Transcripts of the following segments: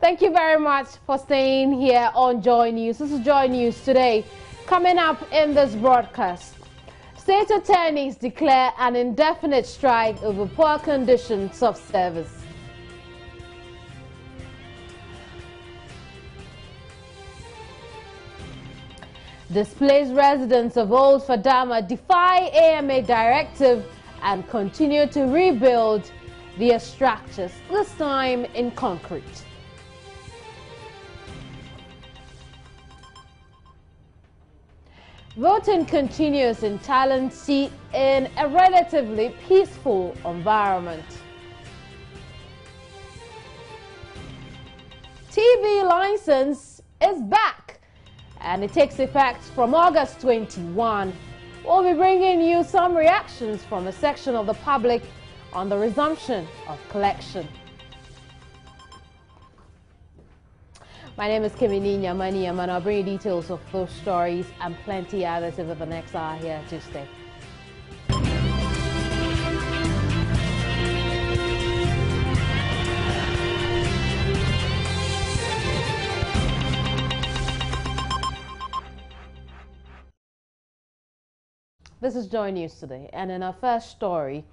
Thank you very much for staying here on Joy News. This is Joy News today. Coming up in this broadcast, state attorneys declare an indefinite strike over poor conditions of service. Displaced residents of Old Fadama defy AMA directive and continue to rebuild their structures, this time in concrete. Voting continues in Talensi in a relatively peaceful environment. TV license is back and it takes effect from August 21. We'll be bringing you some reactions from a section of the public on the resumption of collection. My name is Emmanuel and I'll bring you details of those stories and plenty others over the next hour here to stay. This is Joy News today, and in our first story,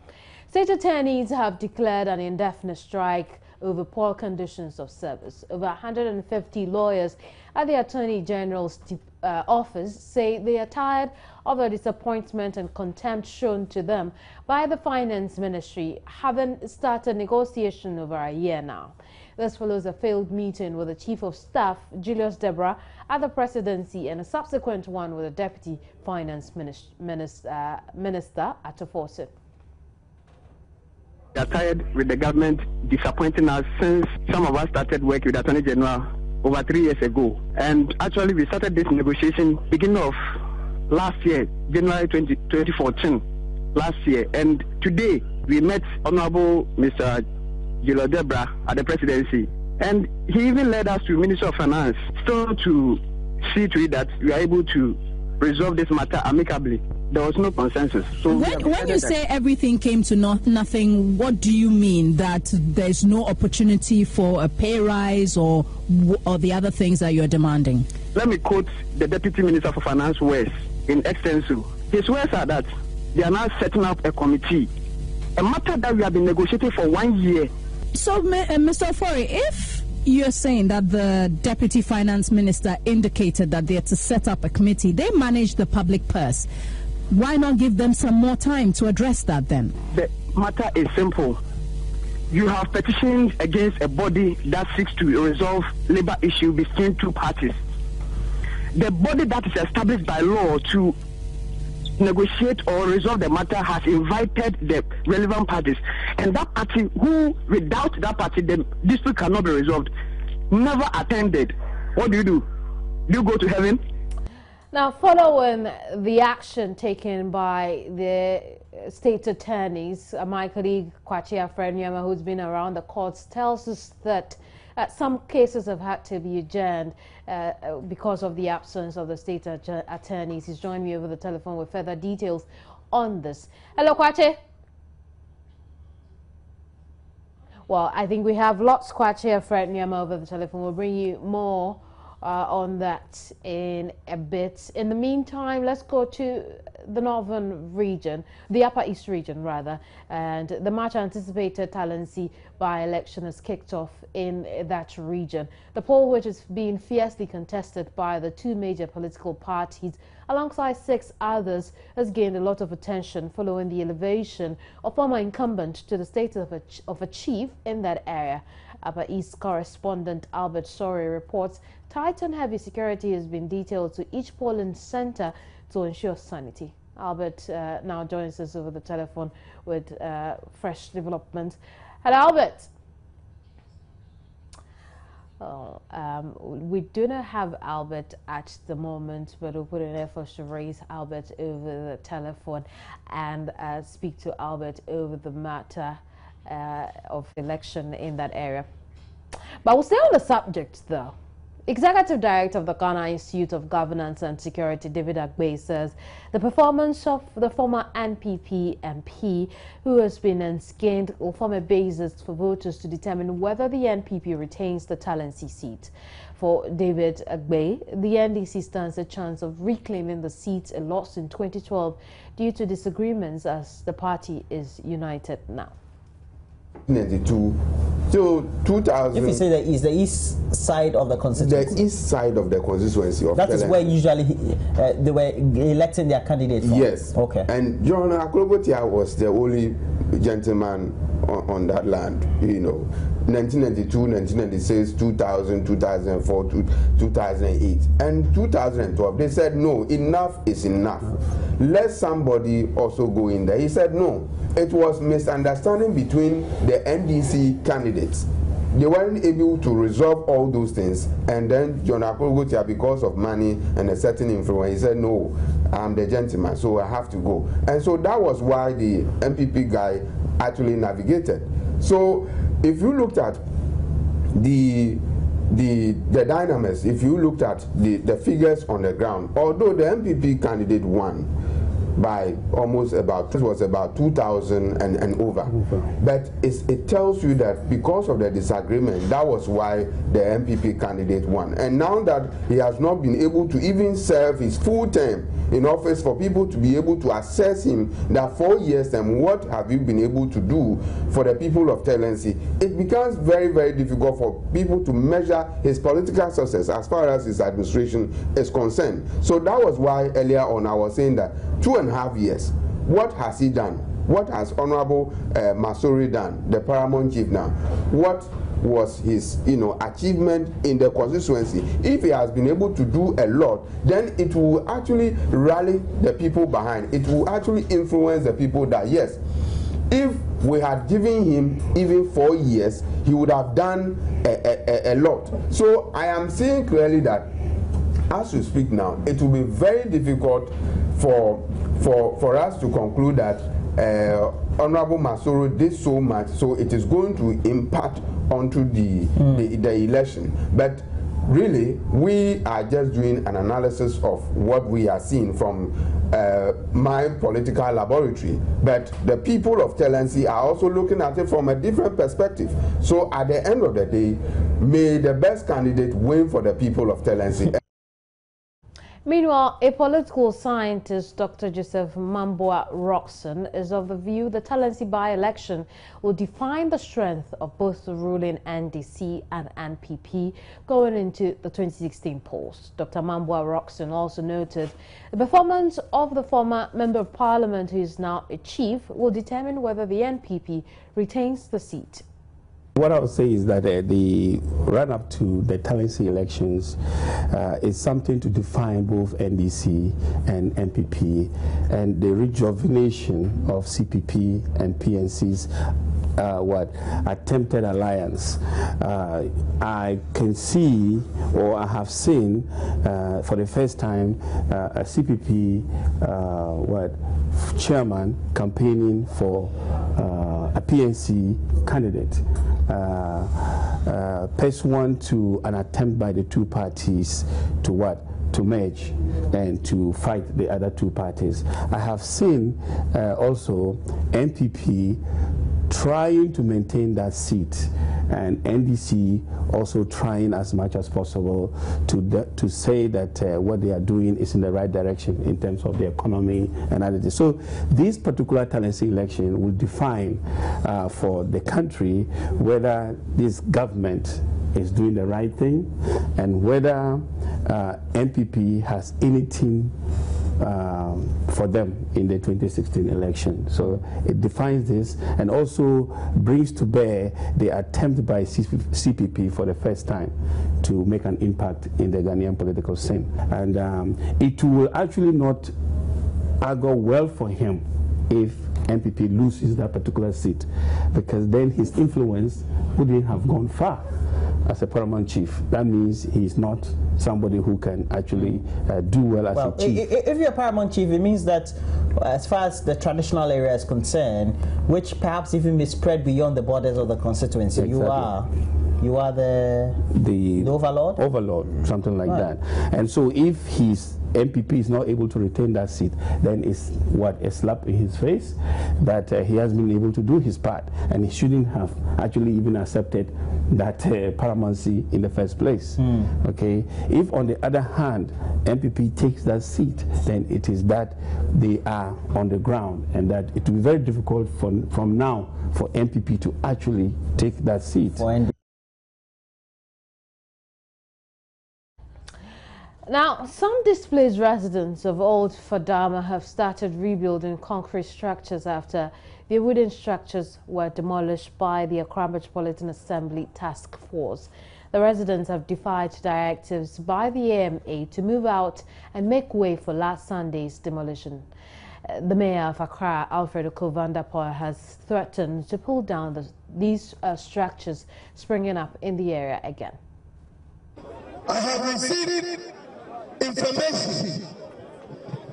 state attorneys have declared an indefinite strike over poor conditions of service. Over 150 lawyers at the Attorney General's office say they are tired of the disappointment and contempt shown to them by the Finance Ministry, having started negotiation over a year now. This follows a failed meeting with the Chief of Staff, Julius Deborah, at the Presidency and a subsequent one with the Deputy Finance Minister at Tofosit. We are tired with the government disappointing us since some of us started work with the Attorney General over 3 years ago. And actually, we started this negotiation beginning of last year, January 2014, last year. And today, we met Honorable Mr. Julius Deborah at the Presidency. And he even led us to Minister of Finance, still to see to it that we are able to resolve this matter amicably. There was no consensus. So when you say everything came to nothing, what do you mean? That there's no opportunity for a pay rise or the other things that you're demanding? Let me quote the Deputy Minister for Finance words in extenso. His words are that they are now setting up a committee, a matter that we have been negotiating for 1 year. So, Mr. Ofori, if you're saying that the Deputy Finance Minister indicated that they're to set up a committee, they manage the public purse. Why not give them some more time to address that then? The matter is simple. You have petitioned against a body that seeks to resolve labor issue between two parties. The body that is established by law to negotiate or resolve the matter has invited the relevant parties. And that party, who without that party, the dispute cannot be resolved, never attended. What do? Do you go to heaven? Now, following the action taken by the state attorneys, my colleague Kwachi Afreniama, who's been around the courts, tells us that some cases have had to be adjourned because of the absence of the state attorneys. He's joined me over the telephone with further details on this. Hello, Kwachi. Well, I think we have lots, Kwachi Afreniama, over the telephone. We'll bring you more on that in a bit. In the meantime, let's go to the northern region, the upper east region rather, and the much anticipated Talensi by-election has kicked off in that region. The poll, which is being fiercely contested by the two major political parties alongside 6 others, has gained a lot of attention following the elevation of former incumbent to the status of a chief in that area. Upper East correspondent Albert Sorry reports tight and heavy security has been detailed to each polling center to ensure sanity. Albert now joins us over the telephone with fresh developments. Hello, Albert. We do not have Albert at the moment, but we'll put in efforts to raise Albert over the telephone and speak to Albert over the matter of election in that area. But we'll stay on the subject, though. Executive Director of the Ghana Institute of Governance and Security, David Agbe, says the performance of the former NPP MP, who has been unskinned, will form a basis for voters to determine whether the NPP retains the Talensi seat. For David Agbe, the NDC stands a chance of reclaiming the seat it lost in 2012 due to disagreements, as the party is united now. 92 to 2000. If you say that is the east side of the constituency, the east side of the constituency of that is where usually they were electing their candidate from. Yes. Okay. And John Akologotia was the only gentleman on that land. You know, 1992, 1996, 2000, 2004, 2008, and 2012. They said no, enough is enough. Let somebody also go in there. He said no. It was misunderstanding between the NDC candidates. They weren't able to resolve all those things, and then John Akologotia, because of money and a certain influence, he said no, I'm the gentleman, so I have to go. And so that was why the MPP guy actually navigated. So if you looked at the dynamics, if you looked at the figures on the ground, although the MPP candidate won by almost about, it was about 2,000 and over. But it tells you that because of the disagreement, that was why the MPP candidate won. And now that he has not been able to even serve his full term in office, for people to be able to assess him that 4 years and what have you been able to do for the people of Talensi, it becomes very, very difficult for people to measure his political success as far as his administration is concerned. So that was why earlier on I was saying that 2.5 years, what has he done? What has Honorable Masori done, the paramount chief now? What was his achievement in the constituency? If he has been able to do a lot, then it will actually rally the people behind. It will actually influence the people that yes, if we had given him even 4 years, he would have done a lot. So I am seeing clearly that as we speak now, it will be very difficult for us to conclude that Honorable Masoro did so much, so it is going to impact onto the election. But really, we are just doing an analysis of what we are seeing from my political laboratory. But the people of Talensi are also looking at it from a different perspective. So at the end of the day, may the best candidate win for the people of Talensi. Meanwhile, a political scientist, Dr. Joseph Mamboa-Roxon, is of the view the Talensi by-election will define the strength of both the ruling NDC and NPP going into the 2016 polls. Dr. Mamboa-Roxon also noted the performance of the former Member of Parliament, who is now a chief, will determine whether the NPP retains the seat. What I would say is that the run-up to the Talensi elections is something to define both NDC and NPP, and the rejuvenation of CPP and PNC's attempted alliance. I can see, or I have seen for the first time, a CPP chairman campaigning for a PNC candidate, pursuant to an attempt by the two parties to merge and to fight the other two parties. I have seen also NPP trying to maintain that seat, and NDC also trying as much as possible to say that what they are doing is in the right direction in terms of the economy and other things. So this particular Talensi election will define for the country whether this government is doing the right thing and whether NPP has anything for them in the 2016 election. So it defines this and also brings to bear the attempt by CPP for the first time to make an impact in the Ghanaian political scene. And it will actually not go well for him if NPP loses that particular seat, because then his influence wouldn't have gone far as a paramount chief. That means he's not somebody who can actually do well as a chief. If you're a paramount chief, it means that as far as the traditional area is concerned, which perhaps even may spread beyond the borders of the constituency, exactly. You are You are the overlord? Overlord, something like Right. that. And so if his MPP is not able to retain that seat, then it's a slap in his face that he has been able to do his part, and he shouldn't have actually even accepted that paramountcy in the first place. Okay. If on the other hand MPP takes that seat, then it is that they are on the ground, and that it will be very difficult from now for MPP to actually take that seat. Now, some displaced residents of Old Fadama have started rebuilding concrete structures after their wooden structures were demolished by the Accra Metropolitan Assembly Task Force. The residents have defied directives by the AMA to move out and make way for last Sunday's demolition. The mayor of Accra, Alfred Okovandapoy, has threatened to pull down these structures springing up in the area again. I have received information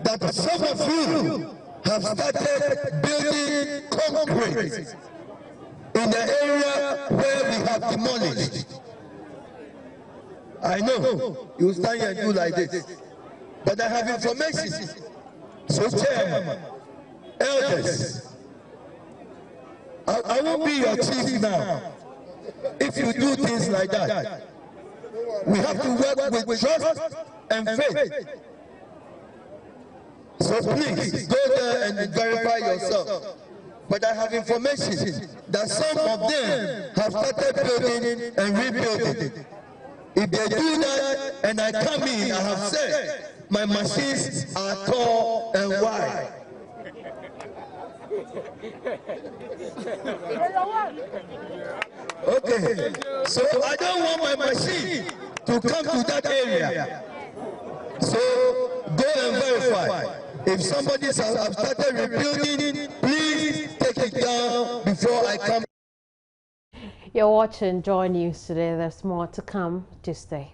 that some of you have started building concrete in the area where we have demolished. I know you stand here and do like this, but I have information. So, Chairman, elders, I won't be your chief now if you do things like that. We have to work with trust and faith. So please go there and verify yourself. But I have information that some of them have started building and rebuilding. If they do that and I come in, I have said my machines are tall and wide. Okay, so I don't want my machine to come to that area. So go and verify. If somebody has started rebuilding, please take it down before I come. You're watching Joy News today. There's more to come. Just stay.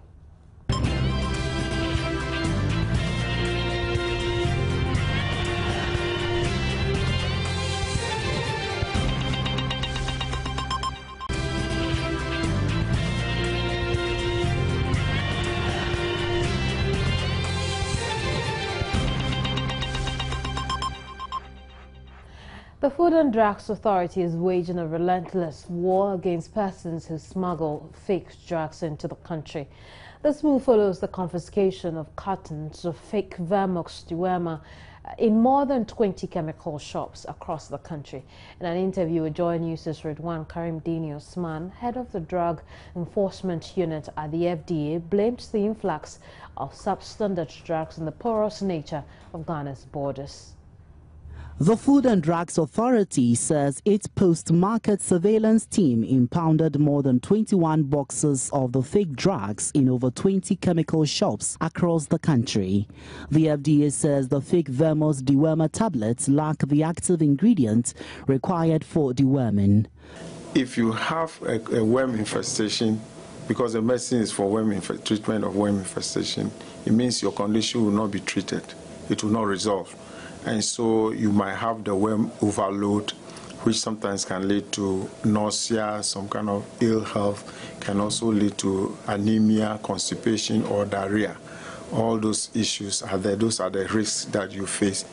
The Food and Drugs Authority is waging a relentless war against persons who smuggle fake drugs into the country. This move follows the confiscation of cartons of fake Vermox dewormer in more than 20 chemical shops across the country. In an interview with Joy News' Redwan Karim Dini Osman, head of the Drug Enforcement Unit at the FDA, blamed the influx of substandard drugs and the porous nature of Ghana's borders. The Food and Drugs Authority says its post-market surveillance team impounded more than 21 boxes of the fake drugs in over 20 chemical shops across the country. The FDA says the fake Vermox dewormer tablets lack the active ingredient required for deworming. If you have a worm infestation, because the medicine is for treatment of worm infestation, it means your condition will not be treated. It will not resolve. And so you might have the worm overload, which sometimes can lead to nausea, some kind of ill health, can also lead to anemia, constipation, or diarrhea. All those issues are there. Those are the risks that you face,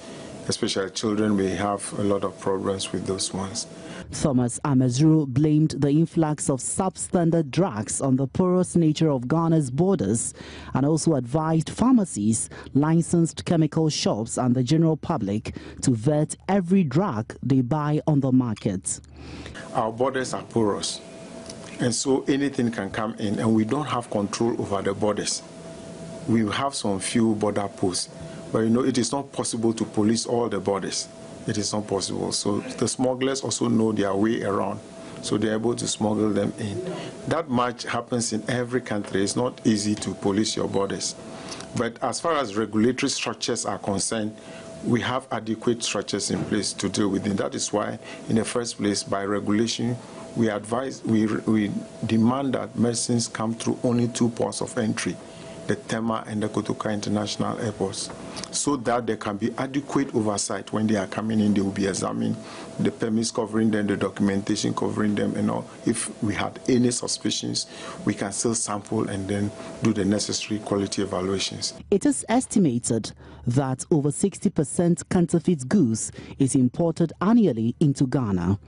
especially children may have a lot of problems with those ones. Thomas Amezru blamed the influx of substandard drugs on the porous nature of Ghana's borders and also advised pharmacies, licensed chemical shops and the general public to vet every drug they buy on the market. Our borders are porous, and so anything can come in, and we don't have control over the borders. We have some few border posts, but it is not possible to police all the borders. It is not possible. So the smugglers also know their way around, so they're able to smuggle them in. That much happens in every country. It's not easy to police your borders. But as far as regulatory structures are concerned, we have adequate structures in place to deal with it. That is why, in the first place, by regulation, we demand that medicines come through only 2 ports of entry. the Tema and the Kotoka international airports, so that there can be adequate oversight. When they are coming in, they will be examined, the permits covering them, the documentation covering them, and all. If we had any suspicions, we can still sample and then do the necessary quality evaluations. It is estimated that over 60% counterfeit goods is imported annually into Ghana.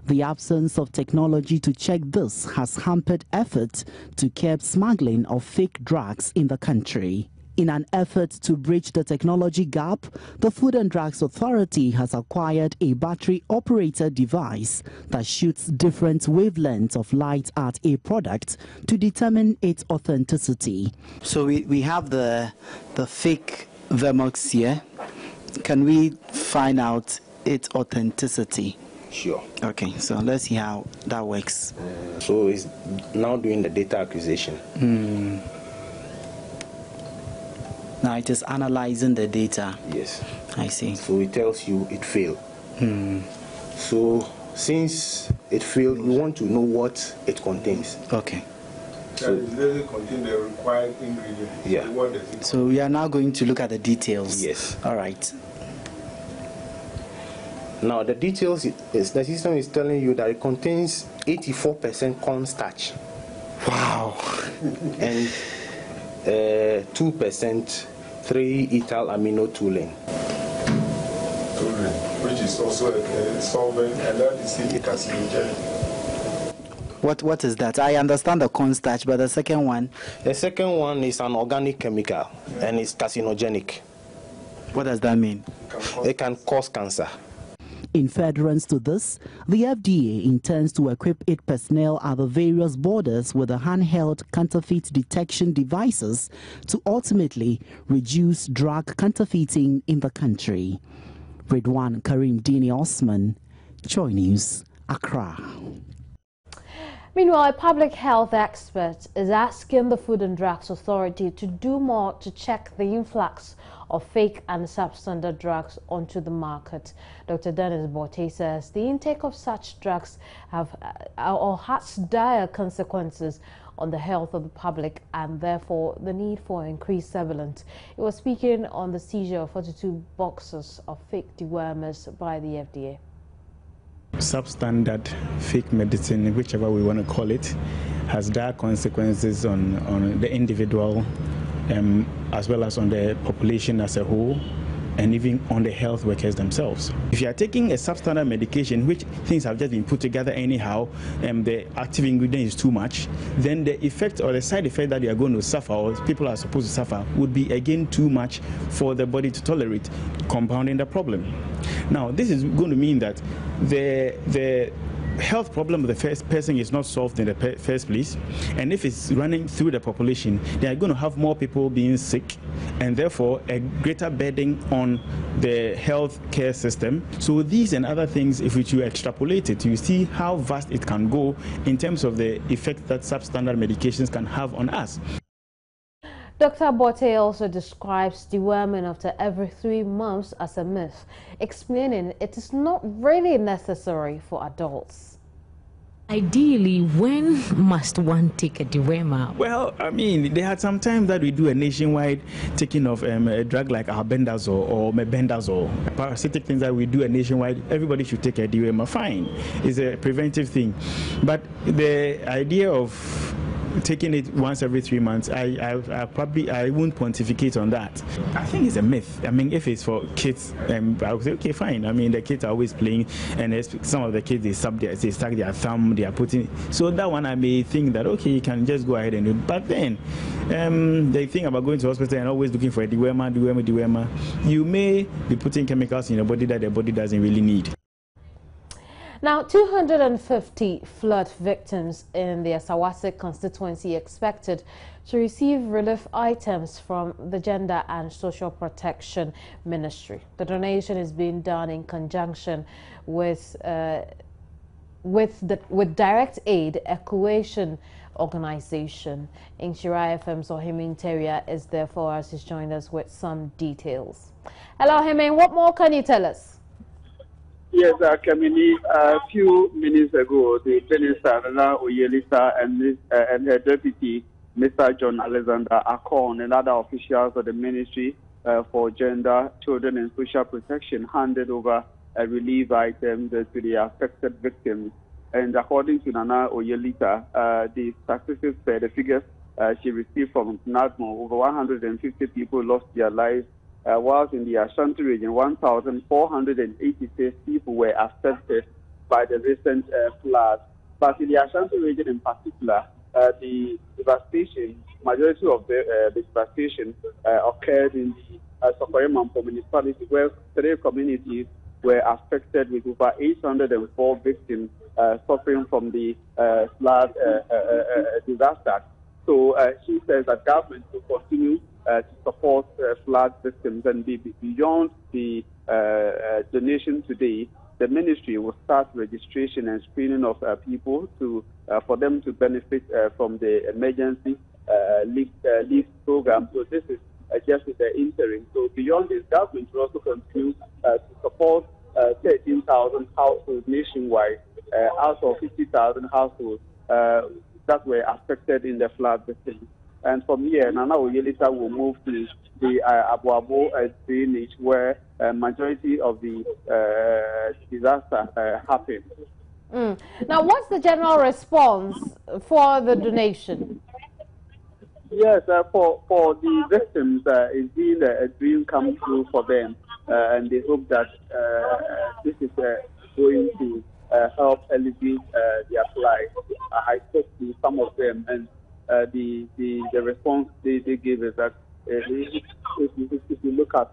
The absence of technology to check this has hampered efforts to curb smuggling of fake drugs in the country. In an effort to bridge the technology gap, the Food and Drugs Authority has acquired a battery-operated device that shoots different wavelengths of light at a product to determine its authenticity. So we have the fake Vermox here. Can we find out its authenticity? Sure. Okay, so let's see how that works. So it's now doing the data acquisition. Now it is analyzing the data. Yes. I see. So it tells you it failed. So since it failed, we want to know what it contains. Okay. So it doesn't contain the required ingredients. Yeah. So we are now going to look at the details. Yes. All right. Now the details is the system is telling you that it contains 84% cornstarch. Wow. And 2% 3-ethyl amino toluene. Which is also a solvent, and that is carcinogenic. What is that? I understand the cornstarch, but the second one? The second one is an organic chemical, and it's carcinogenic. What does that mean? It can cause cancer. In furtherance to this, the FDA intends to equip its personnel at the various borders with the handheld counterfeit detection devices to ultimately reduce drug counterfeiting in the country. Ridwan Karim Dini Osman, Joy News, Accra. Meanwhile, a public health expert is asking the Food and Drugs Authority to do more to check the influx of fake and substandard drugs onto the market. Dr. Dennis Bote says the intake of such drugs has dire consequences on the health of the public, and therefore the need for increased surveillance. He was speaking on the seizure of 42 boxes of fake dewormers by the FDA. Substandard fake medicine, whichever we want to call it, has dire consequences on the individual as well as on the population as a whole, and even on the health workers themselves. If you are taking a substandard medication, which things have just been put together anyhow, and the active ingredient is too much, then the effect or the side effect that you are going to suffer, or people are supposed to suffer, would be again too much for the body to tolerate, compounding the problem. Now, this is going to mean that the health problem of the first person is not solved in the first place, and if it's running through the population, they are going to have more people being sick, and therefore a greater burden on the health care system. So these and other things, if you extrapolate it, you see how vast it can go in terms of the effect that substandard medications can have on us. Dr. Bote also describes deworming after every 3 months as a myth, explaining it is not really necessary for adults. Ideally, when must one take a dewormer? Well, I mean, they had some time that we do a nationwide taking of a drug like albendazole or mebendazole, parasitic things that we do a nationwide. Everybody should take a dewormer. Fine, it's a preventive thing, but the idea of taking it once every 3 months, I won't pontificate on that. I think it's a myth. I mean, if it's for kids, I would say, okay, fine. I mean, the kids are always playing, and some of the kids, they stuck their thumb, they are putting. So that one, I may think that, okay, you can just go ahead and do it. But then, the thing about going to hospital and always looking for a dewormer, you may be putting chemicals in your body that the body doesn't really need. Now, 250 flood victims in the Asawase constituency expected to receive relief items from the Gender and Social Protection Ministry. The donation is being done in conjunction with Direct Aid, a coalition organization. Inshira FM's Ohimin Teria is there for us. He's joined us with some details. Hello, Ohimin. What more can you tell us? Yes, Kamini, a few minutes ago, the Minister, Nana Oyelisa, and her deputy Mr. John Alexander Akon and other officials of the Ministry for Gender, Children and Social Protection handed over relief items to the affected victims. And according to Nana Oyelita, the statistics, the figures she received from NADMO, over 150 people lost their lives, whilst in the Ashanti region, 1,486 people were affected by the recent floods. But in the Ashanti region in particular, the devastation, majority of the devastation occurred in the Sokoyamampo municipality, where 3 communities were affected with over 804 victims suffering from the flood disaster. So she says that government will continue to support flood victims, and beyond the donation today, the ministry will start registration and screening of people for them to benefit from the emergency leave program. So this is just the interim. So beyond this, government will also continue to support 13,000 households nationwide out of 50,000 households that were affected in the flood victims. And from here, Nana Oyelita will move to the Abuabo drainage, where majority of the disaster happened. Now, what's the general response for the donation? Yes, for the victims, it's been a dream come true for them, and they hope that this is going to help elevate their life. I spoke to some of them, and the response they gave is that if you look at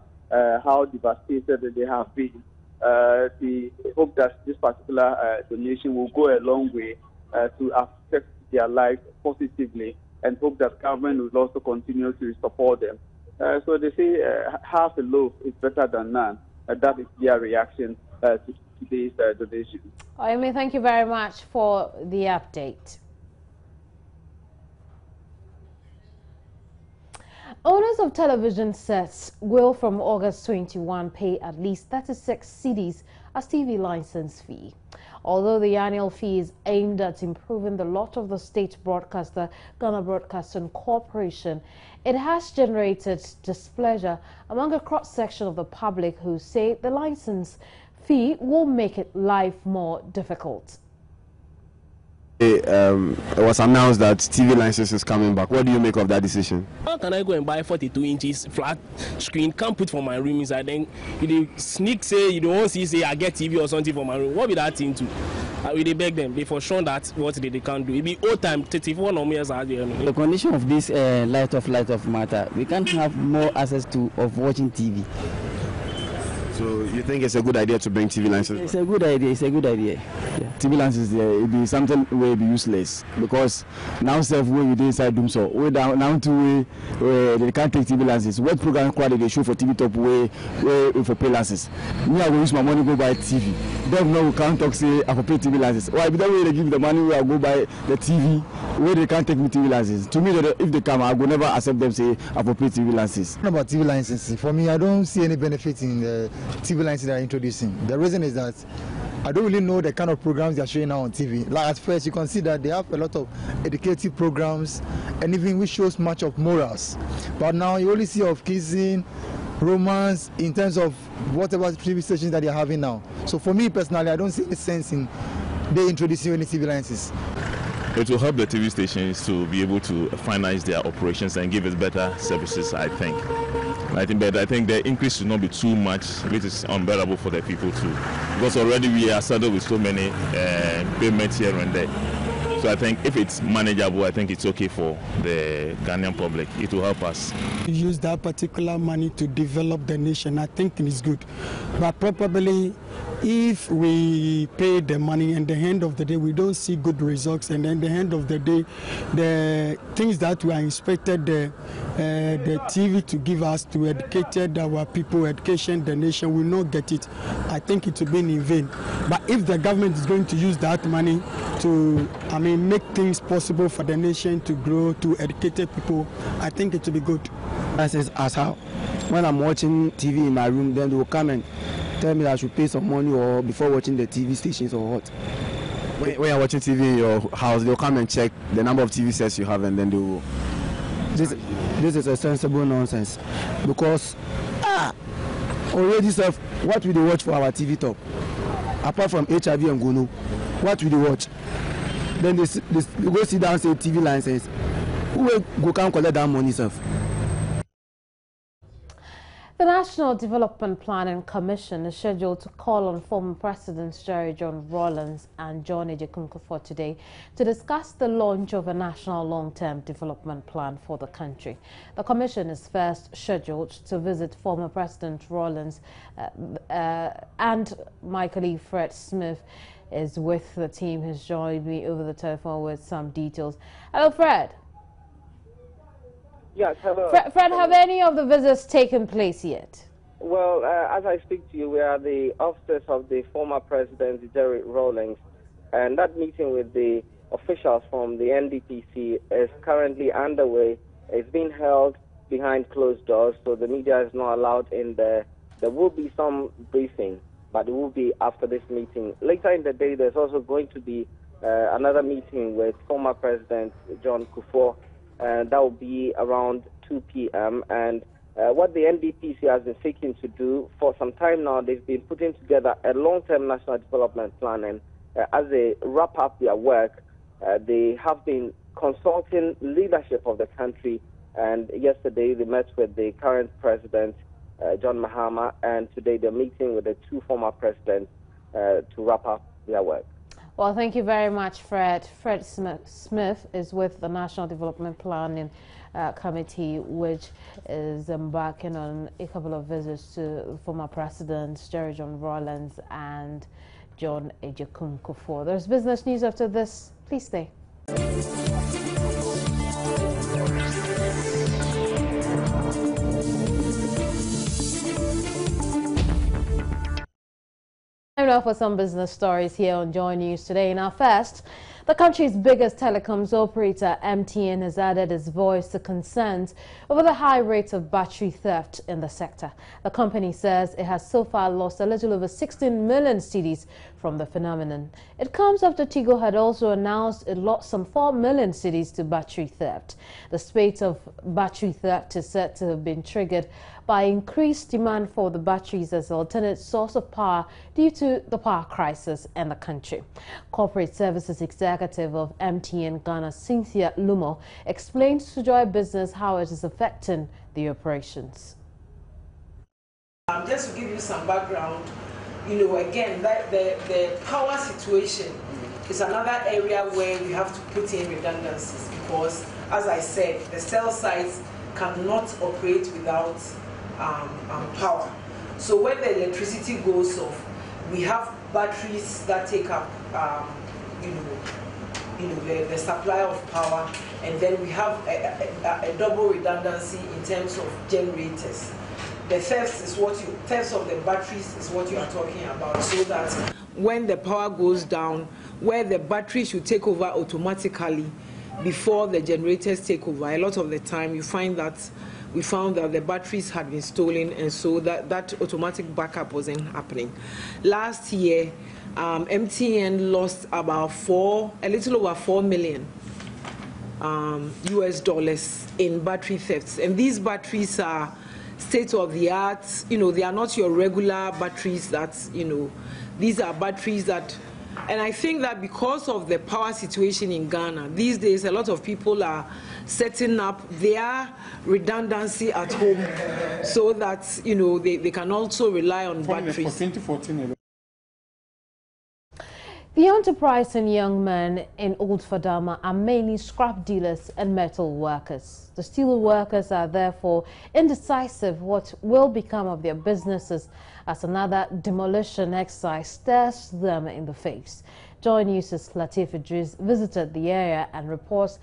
how devastated they have been, they hope that this particular donation will go a long way to affect their life positively, and hope that government will also continue to support them. So they say half a loaf is better than none. That is their reaction to today's donation. Oyemi, thank you very much for the update. Owners of television sets will from August 21 pay at least 36 cedis as TV license fee. Although the annual fee is aimed at improving the lot of the state broadcaster, Ghana Broadcasting Corporation, it has generated displeasure among a cross-section of the public who say the license fee will make it life more difficult. It was announced that TV license is coming back. What do you make of that decision? How can I go and buy 42 inches flat screen, can't put for my room inside, then you sneak say you don't see say I get TV or something for my room? What be that thing to? I will beg them, they for sure that what they can't do. It be old time 34 no years out there. The condition of this light of matter, we can't have more access to of watching TV. So you think it's a good idea to bring TV license? It's a good idea. It's a good idea. Yeah. TV license it be something will be useless because now self we dey inside doom so we down to they can't take TV license. What program quality they show for TV top way for pay license? Me I will use my money go buy TV. Them no we can't talk say I for pay TV license. Why? Because way they give the money we I go buy the TV where they can't take me TV license. To me if they come I will never accept them say I for pay TV license. What about TV license? For me I don't see any benefit in the TV license they are introducing. The reason is that I don't really know the kind of programs they are showing now on TV. Like at first you can see that they have a lot of educative programs and even which shows much of morals. But now you only see of kissing, romance in terms of whatever TV stations that they are having now. So for me personally, I don't see any sense in they introducing any TV licenses. It will help the TV stations to be able to finance their operations and give us better services, I think. I think the increase should not be too much, which is unbearable for the people too. Because already we are saddled with so many payments here and there. So I think if it's manageable, I think it's okay for the Ghanaian public. It will help us. Use that particular money to develop the nation, I think it's good. But probably if we pay the money and at the end of the day we don't see good results, and then at the end of the day the things that we are expected the TV to give us to educate our people, education, the nation will not get it. I think it will be in vain. But if the government is going to use that money to, make things possible for the nation to grow, to educate people, I think it will be good. As how when I'm watching TV in my room, then they will come and tell me that I should pay some money or before watching the TV stations or what. When you're watching TV in your house, they'll come and check the number of TV sets you have, and then they will this is a sensible nonsense, because already self, what will they watch for our TV top? Apart from HIV and gono, what will they watch? Then they go sit down and say TV license. Who will go can collect that money, self? The National Development Planning Commission is scheduled to call on former Presidents Jerry John Rawlings and John Ejekunkofor today to discuss the launch of a national long-term development plan for the country. The commission is first scheduled to visit former President Rawlings and my colleague Fred Smith is with the team. He's joined me over the telephone with some details. Hello, Fred. Yes, hello. Fred, have any of the visits taken place yet? Well, as I speak to you, we are the officers of the former President, Jerry Rawlings, and that meeting with the officials from the NDPC is currently underway. It's being held behind closed doors, so the media is not allowed in there. There will be some briefing, but it will be after this meeting. Later in the day, there's also going to be another meeting with former President John Kufuor. That will be around 2 p.m. And what the NDPC has been seeking to do for some time now, they've been putting together a long-term national development plan. And as they wrap up their work, they have been consulting leadership of the country. And yesterday they met with the current president, John Mahama, and today they're meeting with the two former presidents to wrap up their work. Well, thank you very much, Fred. Fred Smith is with the National Development Planning Committee, which is embarking on a couple of visits to former presidents Jerry John Rawlings and John Ejekunkofor. There's business news after this. Please stay. Time now for some business stories here on Joy News today. Now first, the country's biggest telecoms operator, MTN, has added its voice to concerns over the high rates of battery theft in the sector. The company says it has so far lost a little over 16 million cedis from the phenomenon. It comes after Tigo had also announced it lost some 4 million cedis to battery theft. The spate of battery theft is said to have been triggered by increased demand for the batteries as an alternate source of power due to the power crisis in the country. Corporate Services Executive of MTN Ghana, Cynthia Lumo, explains to Joy Business how it is affecting the operations. Just to give you some background, again, that the power situation is another area where we have to put in redundancies because, as I said, the cell sites cannot operate without power. So when the electricity goes off, we have batteries that take up, the supply of power, and then we have a double redundancy in terms of generators. The theft of the batteries is what you are talking about, so that when the power goes down, where the battery should take over automatically before the generators take over, a lot of the time we found that the batteries had been stolen, and so that automatic backup wasn't happening. Last year, MTN lost about a little over $4 million US in battery thefts, and these batteries are state of the art. They are not your regular batteries. These are batteries that. And I think that because of the power situation in Ghana, these days a lot of people are setting up their redundancy at home so that, they can also rely on batteries. The enterprising young men in Old Fadama are mainly scrap dealers and metal workers. The steel workers are therefore indecisive what will become of their businesses as another demolition exercise stares them in the face. Joy News' Latif Idris visited the area and reports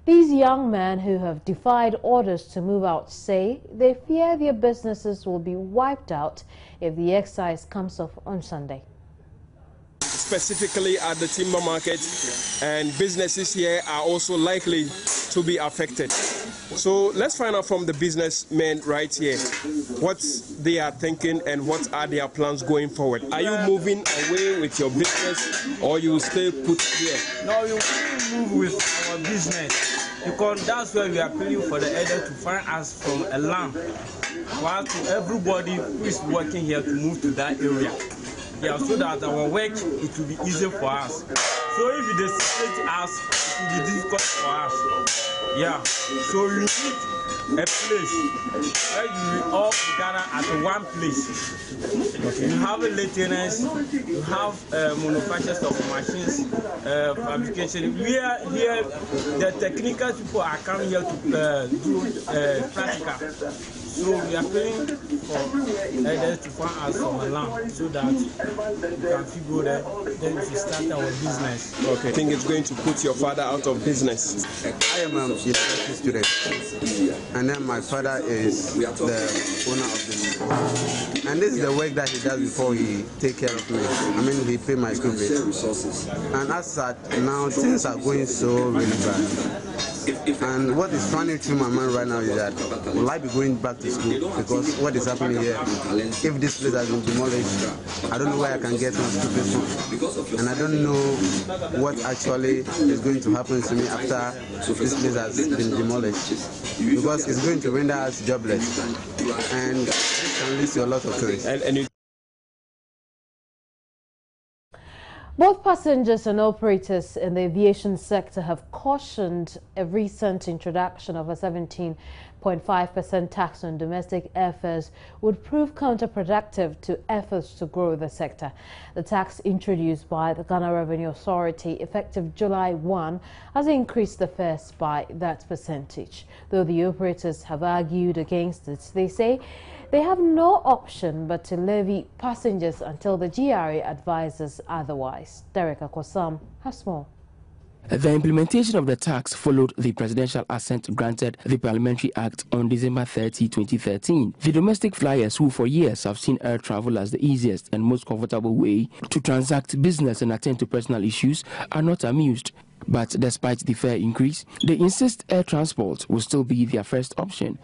these young men who have defied orders to move out say they fear their businesses will be wiped out if the exercise comes off on Sunday. Specifically at the timber market, and businesses here are also likely to be affected. So let's find out from the businessmen right here what they are thinking and what are their plans going forward. Are you moving away with your business or you will stay put here? No, we will move with our business. because that's where we are appealing for the elder to find us from a land, while to everybody who is working here to move to that area. Yeah, so that our work, it will be easy for us. So if they separate us, it will be difficult for us. Yeah, so we need a place where we all gather at one place. Okay. You have a lieutenants, you have manufacturers of machines, fabrication. We are here, the technical people are coming here to do practical. So we are paying for elders to find us from a land so that we can figure that then we start our business. Okay. I think it's going to put your father out of business. I am a university student, and then my father is the owner of the university. And this is the work that he does before he take care of me. I mean, he pay my school fees. And as such, now things are going so really bad. And what is running through my mind right now is that will I be going back to school? Because what is happening here, if this place has been demolished, I don't know where I can get my school fees from. And I don't know what actually is going to happen to me after this place has been demolished. Because it's going to render us jobless. And this can lead to a lot of things. Both passengers and operators in the aviation sector have cautioned a recent introduction of a 17.5% tax on domestic airfares would prove counterproductive to efforts to grow the sector. The tax introduced by the Ghana Revenue Authority effective July 1 has increased the fares by that percentage. Though the operators have argued against it, they say they have no option but to levy passengers until the GRA advises otherwise. Derek Akosam has more. The implementation of the tax followed the presidential assent granted the Parliamentary Act on December 30, 2013. The domestic flyers who for years have seen air travel as the easiest and most comfortable way to transact business and attend to personal issues are not amused. But despite the fare increase, they insist air transport will still be their first option.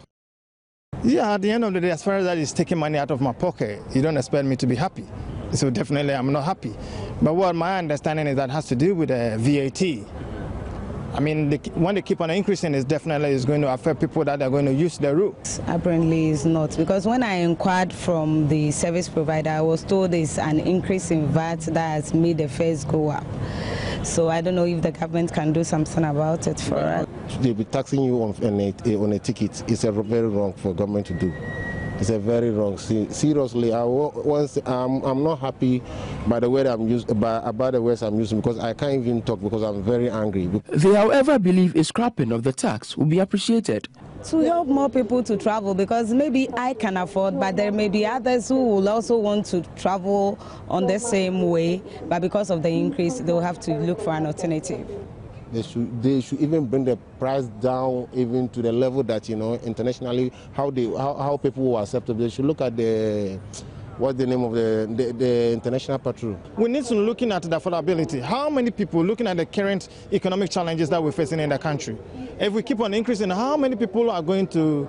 Yeah, at the end of the day, as far as that is taking money out of my pocket, you don't expect me to be happy. So definitely I'm not happy. But what my understanding is that has to do with VAT. I mean, when they keep on increasing, it definitely is going to affect people that are going to use the route. Apparently it's not, because when I inquired from the service provider, I was told there's an increase in VAT that has made the fares go up. So I don't know if the government can do something about it for us. They'll be taxing you on a ticket. It's a very wrong for government to do. It's a very wrong. Seriously, I'm not happy by the way about the words I'm using, because I can't even talk because I'm very angry. They, however, believe a scrapping of the tax will be appreciated. To help more people to travel, because maybe I can afford, but there may be others who will also want to travel on the same way, but because of the increase, they'll have to look for an alternative. They should even bring the price down even to the level that, you know, internationally, how people will accept it. They should look at what's the name of the international patrol. We need to looking at the affordability. How many people, looking at the current economic challenges that we're facing in the country, if we keep on increasing, how many people are going to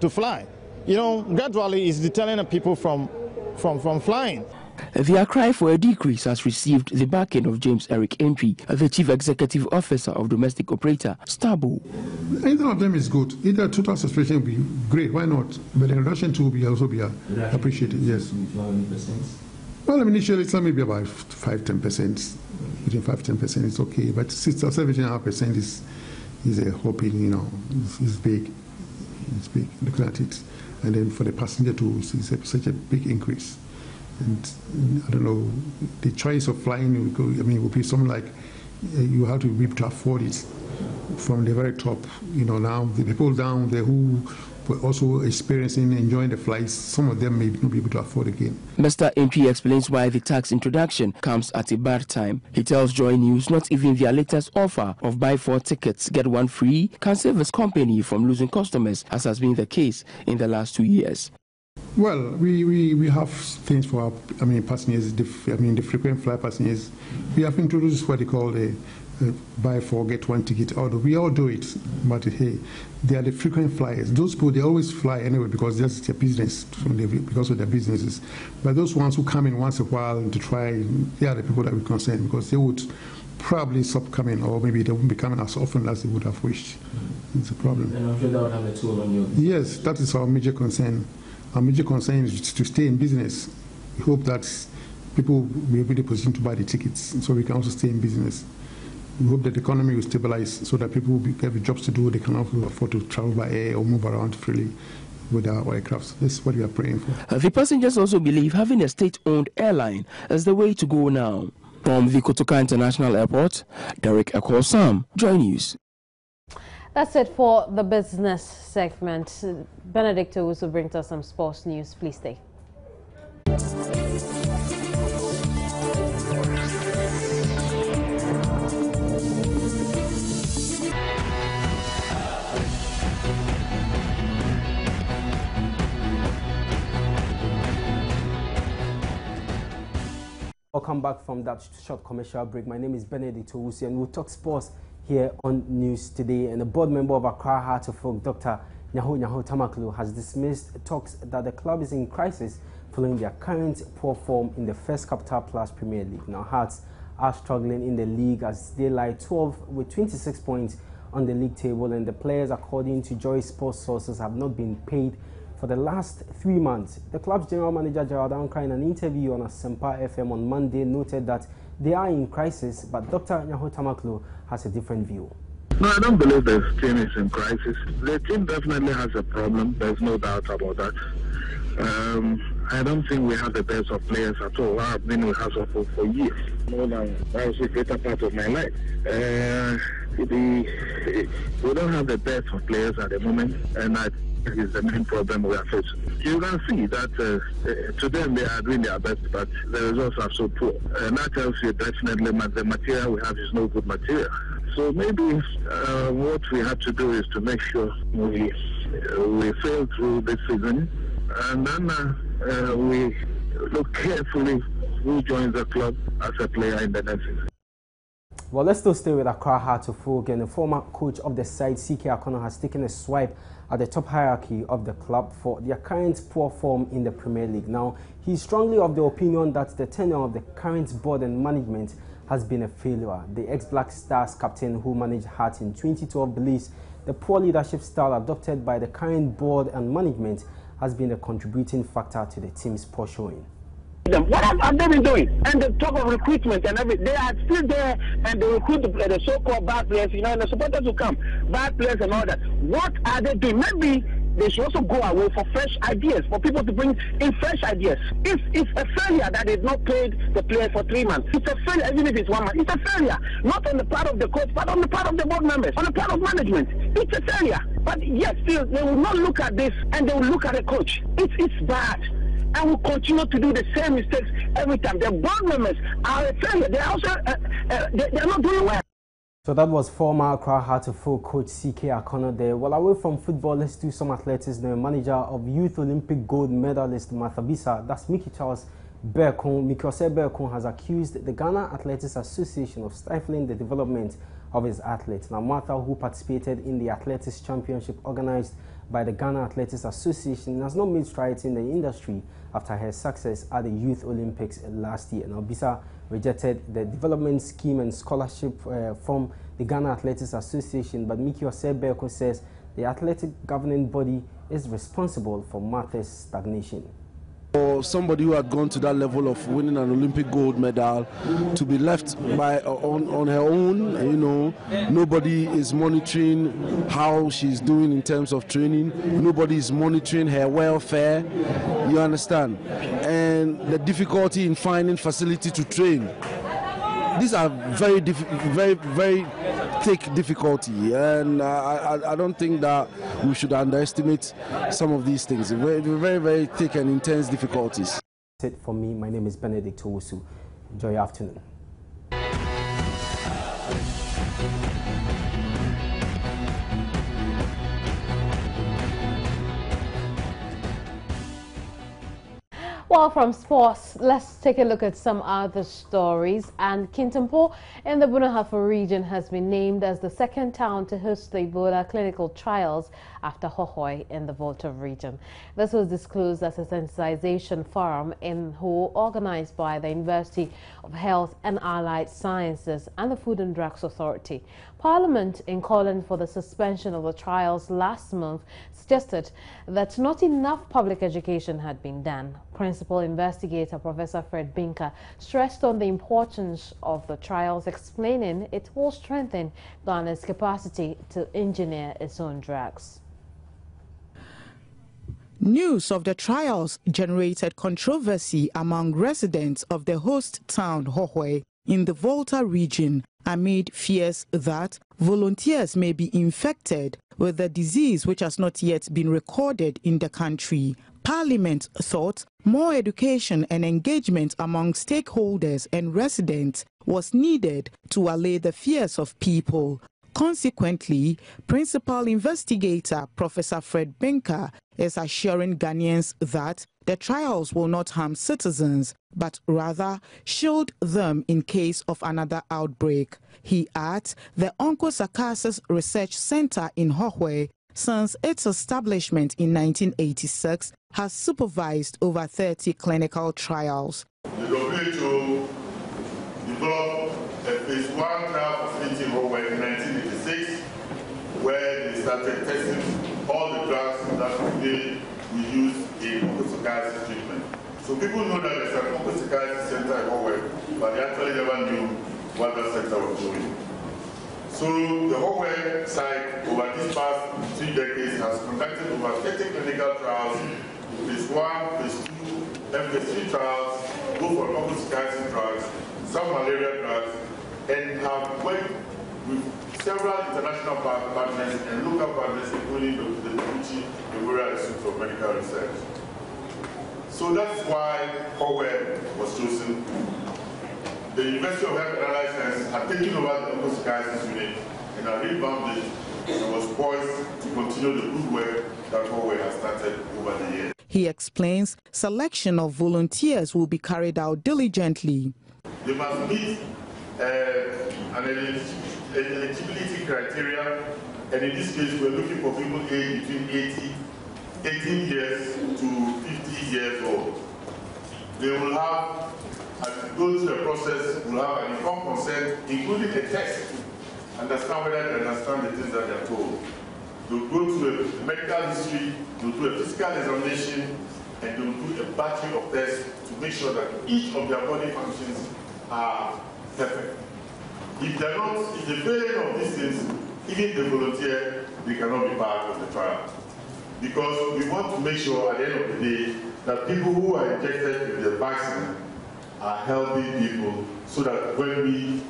fly? You know, gradually it's deterring people from flying. Their cry for a decrease has received the backing of James Eric Entry, the Chief Executive Officer of domestic operator Starbo. Either of them is good. Either total suspension will be great, why not? But the reduction too will also be appreciated, yes. Well, initially it's maybe about 5-10%. Between 5-10% is okay, but 17.5% is a hoping, you know, is big. It's big, looking at it. And then for the passenger too, it's such a big increase. And I don't know, the choice of flying, will be something like you have to be able to afford it from the very top. You know, now the people down there who were also experiencing, enjoying the flights, some of them may not be able to afford again. Mr. MP explains why the tax introduction comes at a bad time. He tells Joy News not even their latest offer of buy 4 tickets, get 1 free can save his company from losing customers, as has been the case in the last 2 years. Well, we have things for our passengers, the frequent flyer passengers. We have introduced what they call the buy 4 get 1 ticket. Although we all do it, but hey, they are the frequent flyers. Those people, they always fly anyway because that's their business, because of their businesses. But those ones who come in once a while to try, they are the people that we concern, because they would probably stop coming, or maybe they won't be coming as often as they would have wished. It's a problem. And I'm sure that would have a toll on you. Yes, that is our major concern. Our major concern is to stay in business. We hope that people will be able to position to buy the tickets, so we can also stay in business. We hope that the economy will stabilize so that people will have jobs to do. They can also afford to travel by air or move around freely with our aircrafts. This is what we are praying for. The passengers also believe having a state-owned airline is the way to go now. From the Kotoka International Airport, Derek Ekosam, Joy News. That's it for the business segment. Benedict also brings us some sports news. Please stay. Welcome back from that short commercial break. My name is Benedict Owusi, and we'll talk sports here on News Today. And the board member of Accra Heart of Oak, Dr. Nyaho Tamaklo, has dismissed talks that the club is in crisis following their current poor form in the First Capital Plus Premier League. Now, Hearts are struggling in the league as they lie 12 with 26 points on the league table, and the players, according to Joy Sports sources, have not been paid for the last 3 months. The club's general manager, Gerald Anka, in an interview on Asempa FM on Monday, noted that they are in crisis, but Dr. Nyaho Tamaklo has a different view. No, I don't believe the team is in crisis. The team definitely has a problem. There's no doubt about that. I don't think we have the best of players at all. I've been with House of Hope for years. More than that was a greater part of my life. We don't have the best of players at the moment, and I think it's the main problem we are facing. You can see that to them they are doing their best, but the results are so poor. And that tells you definitely the material we have is no good material. So maybe what we have to do is to make sure we sail through this season, and then we look carefully who joins the club as a player in the next season. Well, let's still stay with Accra Heart of Oak, and the former coach of the side, CK Akono, has taken a swipe at the top hierarchy of the club for their current poor form in the Premier League. Now, he's strongly of the opinion that the tenure of the current board and management has been a failure. The ex-Black Stars captain who managed Heart in 2012 believes the poor leadership style adopted by the current board and management has been a contributing factor to the team's poor showing. What have they been doing? And the talk of recruitment and everything, they are still there, and they recruit the so-called bad players, you know, and the supporters will come, bad players and all that. What are they doing? Maybe they should also go away for fresh ideas, for people to bring in fresh ideas. It's a failure that they've not paid the players for 3 months. It's a failure, even if it's 1 month. It's a failure, not on the part of the coach, but on the part of the board members, on the part of management. It's a failure. But yet still, they will not look at this, and they will look at the coach. It's bad. And will continue to do the same mistakes every time. The board members are a failure. They are also they are not doing well. So that was former Accra Heart of Oak coach CK Akono there. Well, away from football, let's do some athletics. The manager of Youth Olympic gold medalist Martha Bisa, that's Mickey Charles Berkon. Mikose Berkon has accused the Ghana Athletics Association of stifling the development of his athletes. Now, Martha, who participated in the Athletics Championship organized by the Ghana Athletics Association, has not made strides in the industry after her success at the Youth Olympics last year. Now, Bisa rejected the development scheme and scholarship from the Ghana Athletics Association, but Miki Osebeko says the athletic governing body is responsible for Martha's stagnation. For somebody who had gone to that level of winning an Olympic gold medal to be left on her own, you know, nobody is monitoring how she's doing in terms of training, nobody is monitoring her welfare, you understand, and the difficulty in finding facility to train. These are very thick difficulty, and I don't think that we should underestimate some of these things. Very thick and intense difficulties. That's it for me. My name is Benedict Owusu. Enjoy your afternoon. Well, from sports, let's take a look at some other stories. And Kintampo in the Bunahafo region has been named as the second town to host the Ebola clinical trials after Hohoi in the Volta region. This was disclosed as a sensitization forum in Ho organized by the University of Health and Allied Sciences and the Food and Drugs Authority. Parliament, in calling for the suspension of the trials last month, suggested that not enough public education had been done. Principal investigator Professor Fred Binka stressed on the importance of the trials, explaining it will strengthen Ghana's capacity to engineer its own drugs. News of the trials generated controversy among residents of the host town Hohoi in the Volta region amid fears that volunteers may be infected with the disease which has not yet been recorded in the country. Parliament thought more education and engagement among stakeholders and residents was needed to allay the fears of people. Consequently, Principal Investigator Professor Fred Binka is assuring Ghanaians that the trials will not harm citizens, but rather shield them in case of another outbreak. He adds the Onko Sakasis Research Center in Hohoi, since its establishment in 1986, has supervised over 30 clinical trials. The WHO developed a phase 1 trial facility in Hohoi in 1986, where they started testing all the drugs that today we use in onchocerciasis treatment. So people know that there's an onchocerciasis center in Hohoi, but they actually never knew what that center was doing. So the Hohoi site over these past 3 decades has conducted over 30 clinical trials, phase 1, phase 2, and phase 3 trials, both for onchocerciasis drugs, some malaria drugs, and have worked with several international partners and local partners, including the Djibouti Memorial Institute of Medical Research. So that's why Hohoi was chosen. The University of Health and Allied Sciences had taken over the onchocerciasis unit and had revamped it and was poised to continue the good work that Hohoi has started over the years. He explains selection of volunteers will be carried out diligently. They must meet an eligibility criteria, and in this case we're looking for people aged between 18 years to 50 years old. They will have, as they go through the process, will have an informed consent, including a test, understand whether they understand the things that they are told. They'll go through a medical history, they'll do a physical examination, and they'll do a battery of tests to make sure that each of their body functions are perfect. If they're not, if they fail of these things, even the volunteer, they cannot be part of the trial. Because we want to make sure at the end of the day that people who are injected with the vaccine are healthy people, so that when we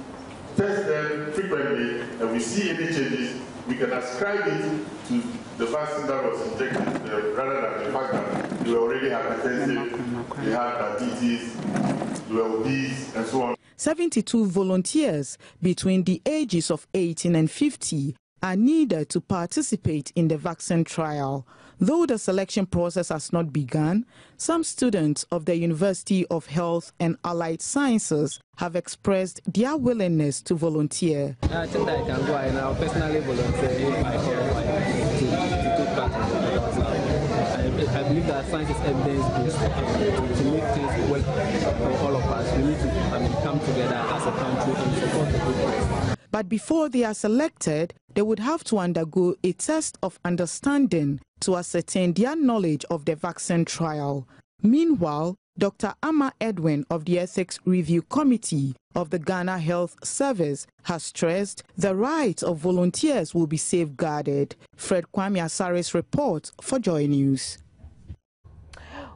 test them frequently and we see any changes, we can ascribe it to the vaccine that was injected rather than the fact that they were already hypertensive, they had diabetes, they were obese, and so on. 72 volunteers between the ages of 18 and 50 are needed to participate in the vaccine trial. Though the selection process has not begun, some students of the University of Health and Allied Sciences have expressed their willingness to volunteer. I think that I can go and I'll personally volunteer if I to take part in the trial. I believe that science is evidence-based. To make things work for all of us, we need to come together as a country and support the people. But before they are selected, they would have to undergo a test of understanding to ascertain their knowledge of the vaccine trial. Meanwhile, Dr. Amma Edwin of the Ethics Review Committee of the Ghana Health Service has stressed the rights of volunteers will be safeguarded. Fred Kwame Asari's report for Joy News.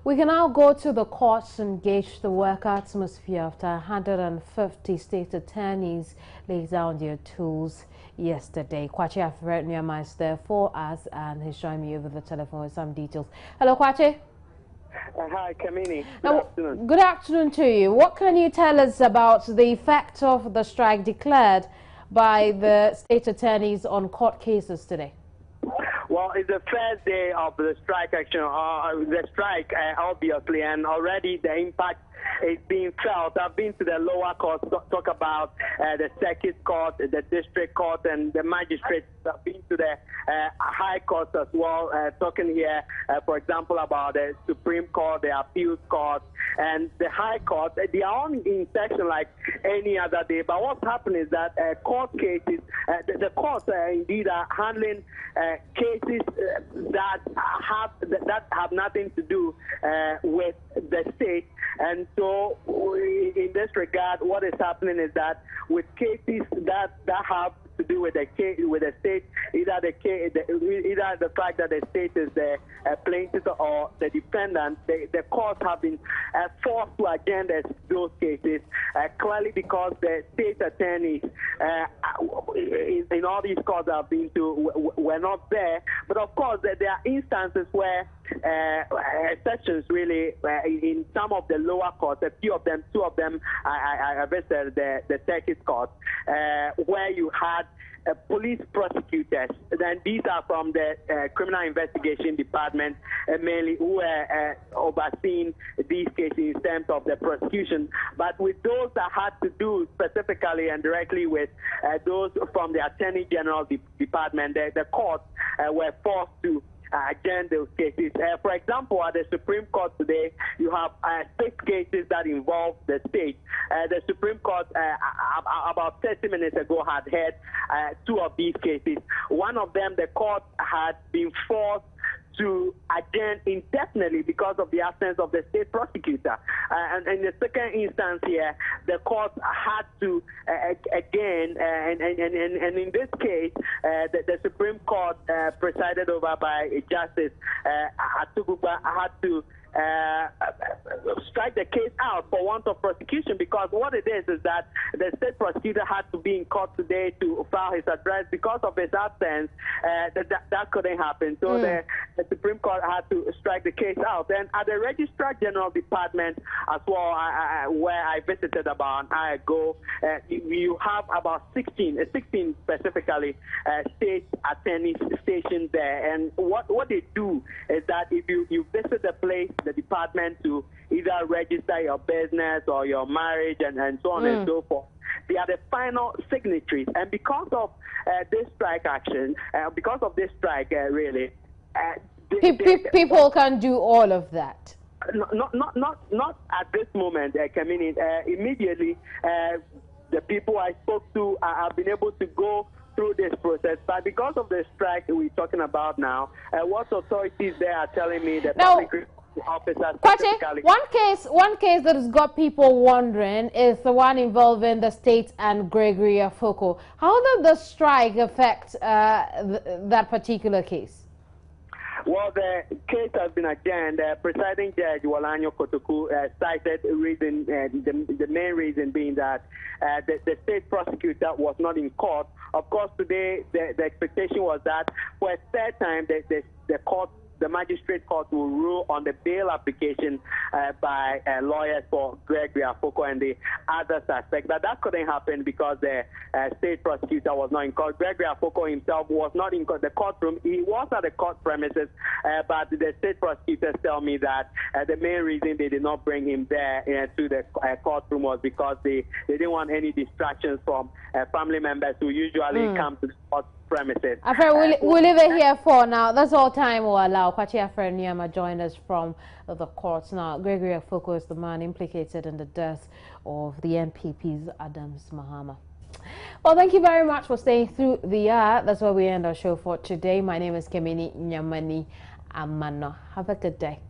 We can now go to the courts and gauge the work atmosphere after 150 state attorneys laid down their tools yesterday. Kwache Afred Nyama is there for us and he's showing me over the telephone with some details. Hello, Kwache. Hi, Kamini. Good afternoon. Good afternoon to you. What can you tell us about the effect of the strike declared by the state attorneys on court cases today? Well, it's the first day of the strike action, obviously, and already the impact is being felt. I've been to the lower court to talk about the circuit court, the district court, and the magistrate I've been to the high courts as well, talking here, for example, about the Supreme Court, the Appeals Court, and the High Court. They are on in session like any other day. But what's happening is that court cases, the courts indeed are handling cases that have nothing to do with the state. And so, in this regard, what is happening is that with cases that have to do with the state, either the fact that the state is the plaintiff or the defendant, the courts have been forced to adjourn those cases clearly because the state attorneys in all these courts I've been to were not there. But of course, there are instances where exceptions really in some of the lower courts, a few of them, two of them, I visited the circuit court where you had police prosecutors. Then these are from the criminal investigation department, mainly who were overseeing these cases in terms of the prosecution. But with those that had to do specifically and directly with those from the Attorney General Department, the courts were forced to adjourn those cases. For example, at the Supreme Court today, you have 6 cases that involve the state. The Supreme Court, about 30 minutes ago, had heard 2 of these cases. One of them, the court had been forced to adjourn indefinitely because of the absence of the state prosecutor. And in the second instance here, the court had to, again, and in this case, the Supreme Court, presided over by Justice Atuguba, had to strike the case out for want of prosecution, because what it is that the state prosecutor had to be in court today to file his address. Because of his absence, that couldn't happen. So the Supreme Court had to strike the case out. Then at the Registrar General Department as well, where I visited about an hour ago, you have about 16 specifically state attorneys stationed there. And what they do is that if you visit the place, the department, to either register your business or your marriage and so on and so forth, they are the final signatories. And because of this strike action, because of this strike, really, people can do all of that. Not at this moment, Kamini. Immediately, the people I spoke to have been able to go through this process, but because of the strike we're talking about now, what authorities there are telling me that public officers specifically. One case that has got people wondering is the one involving the state and Gregory Afoko. How did the strike affect that particular case? Well, the case has been adjourned. Presiding Judge Walanyo Kotoku cited reason, the main reason being that the state prosecutor was not in court. Of course, today the expectation was that for a third time the magistrate court will rule on the bail application by lawyers for Gregory Afoko and the other suspects. But that couldn't happen because the state prosecutor was not in court. Gregory Afoko himself was not in the courtroom. He was at the court premises, but the state prosecutors tell me that the main reason they did not bring him there to the courtroom was because they didn't want any distractions from family members who usually come to the court premises. We'll leave it here for now. That's all time will allow. Kwachi Afrani Nyama joined us from the courts. Now, Gregory Afoko is the man implicated in the death of the NPP's Adams Mahama. Well, thank you very much for staying through the hour. That's where we end our show for today. My name is Kemini Nyamani Amano. Have a good day.